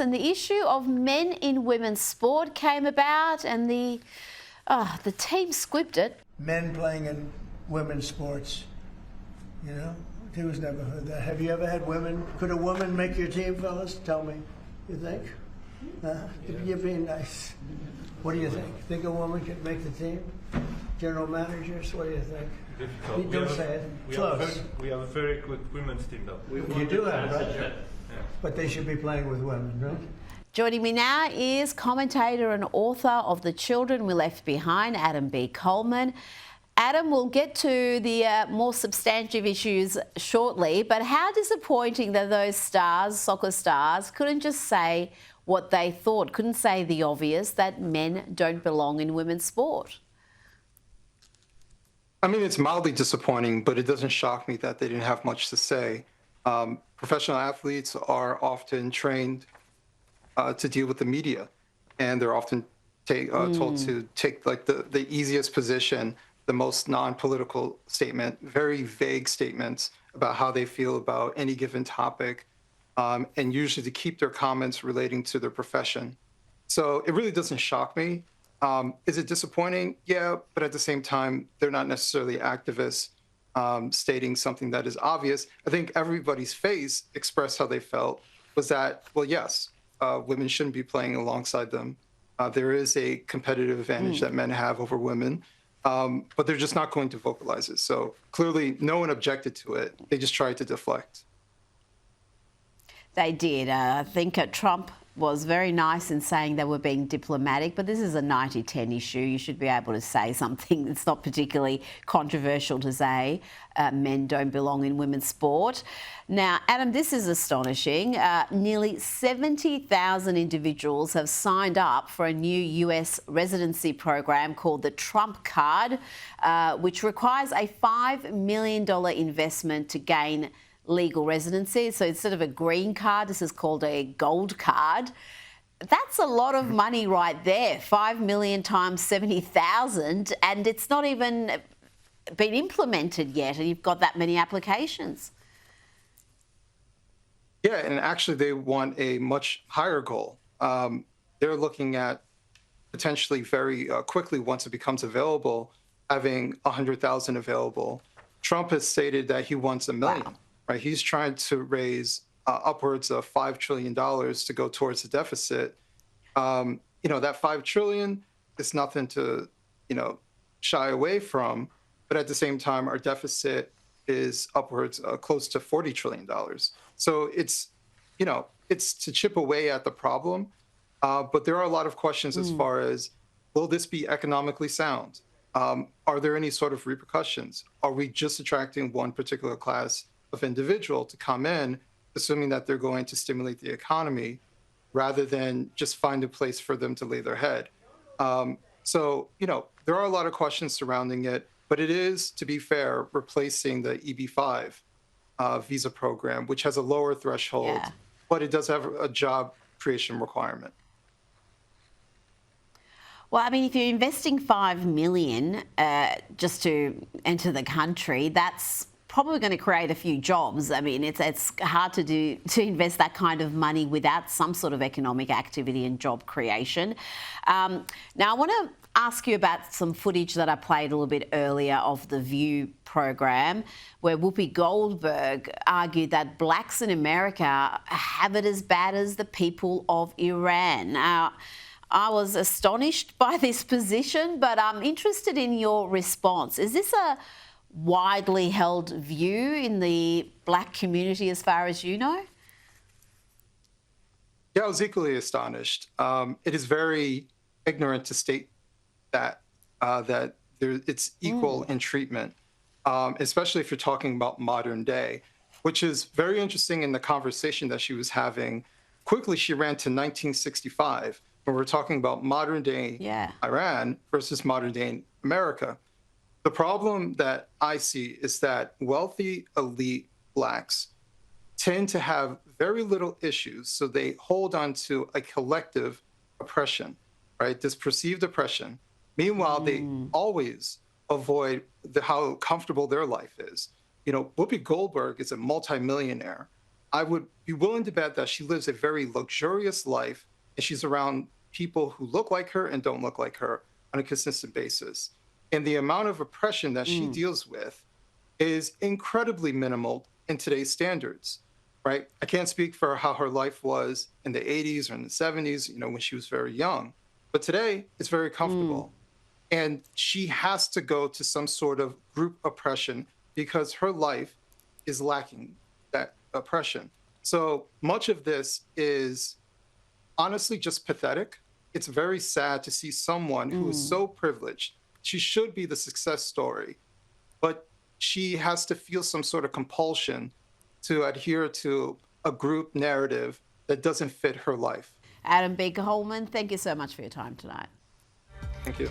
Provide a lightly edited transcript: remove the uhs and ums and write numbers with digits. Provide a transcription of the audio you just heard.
And the issue of men in women's sport came about, and the team squibbed it. Men playing in women's sports, you know, who's never heard that? Have you ever had women? Could a woman make your team, fellas? Tell me. You think? You're being nice. What do you think? Think a woman could make the team? General managers, what do you think? Difficult. You don't say it. Close. We have a very good women's team, though. You do have, right? Yeah. But they should be playing with women, right? Joining me now is commentator and author of The Children We Left Behind, Adam B. Coleman. Adam, we'll get to the more substantive issues shortly, but how disappointing that those stars, soccer stars, couldn't just say what they thought, couldn't say the obvious, that men don't belong in women's sport. I mean, it's mildly disappointing, but it doesn't shock me that they didn't have much to say. Professional athletes are often trained to deal with the media, and they're often told to take like the easiest position, the most non-political statement, very vague statements about how they feel about any given topic, and usually to keep their comments relating to their profession. So it really doesn't shock me. Is it disappointing? Yeah, but at the same time, they're not necessarily activists stating something that is obvious. I think everybody's face expressed how they felt was that, well, yes, women shouldn't be playing alongside them. There is a competitive advantage that men have over women, but they're just not going to vocalize it. So clearly no one objected to it. They just tried to deflect. They did. I think Trump was very nice in saying they were being diplomatic, but this is a 90-10 issue. You should be able to say something that's not particularly controversial to say. Men don't belong in women's sport. Now, Adam, this is astonishing. Nearly 70,000 individuals have signed up for a new US residency program called the Trump Card, which requires a $5 million investment to gain legal residency. So instead of a green card, this is called a gold card. That's a lot of money right there, 5 million times 70,000, and it's not even been implemented yet, and you've got that many applications. Yeah, and actually they want a much higher goal. They're looking at potentially very quickly, once it becomes available, having 100,000 available. Trump has stated that he wants 1 million. Wow. Right, he's trying to raise upwards of $5 trillion to go towards the deficit. You know, that $5 trillion is nothing to, shy away from. But at the same time, our deficit is upwards close to $40 trillion. So it's, it's to chip away at the problem. But there are a lot of questions as far as, will this be economically sound? Are there any sort of repercussions? Are we just attracting one particular class of individual to come in, assuming that they're going to stimulate the economy, rather than just find a place for them to lay their head? So, there are a lot of questions surrounding it, but it is, to be fair, replacing the EB-5 visa program, which has a lower threshold, but it does have a job creation requirement. Well, I mean, if you're investing $5 million just to enter the country, that's probably going to create a few jobs. I mean, it's hard to invest that kind of money without some sort of economic activity and job creation. Now, I want to ask you about some footage that I played a little bit earlier of the View program, where Whoopi Goldberg argued that blacks in America have it as bad as the people of Iran. Now, I was astonished by this position, but I'm interested in your response. Is this a widely held view in the black community as far as you know? Yeah, I was equally astonished. It is very ignorant to state that it's equal in treatment, especially if you're talking about modern day, which is very interesting in the conversation that she was having. Quickly, she ran to 1965, when we're talking about modern day Iran versus modern day America. The problem that I see is that wealthy, elite blacks tend to have very little issues, so they hold on to a collective oppression, right? This perceived oppression. Meanwhile, they always avoid how comfortable their life is. Whoopi Goldberg is a multimillionaire. I would be willing to bet that she lives a very luxurious life and she's around people who look like her and don't look like her on a consistent basis. And the amount of oppression that she deals with is incredibly minimal in today's standards, right? I can't speak for how her life was in the 80s or in the 70s, when she was very young. But today, it's very comfortable. And she has to go to some sort of group oppression because her life is lacking that oppression. So much of this is honestly just pathetic. It's very sad to see someone who is so privileged. She should be the success story, but she has to feel some sort of compulsion to adhere to a group narrative that doesn't fit her life. Adam B. Coleman, thank you so much for your time tonight. Thank you.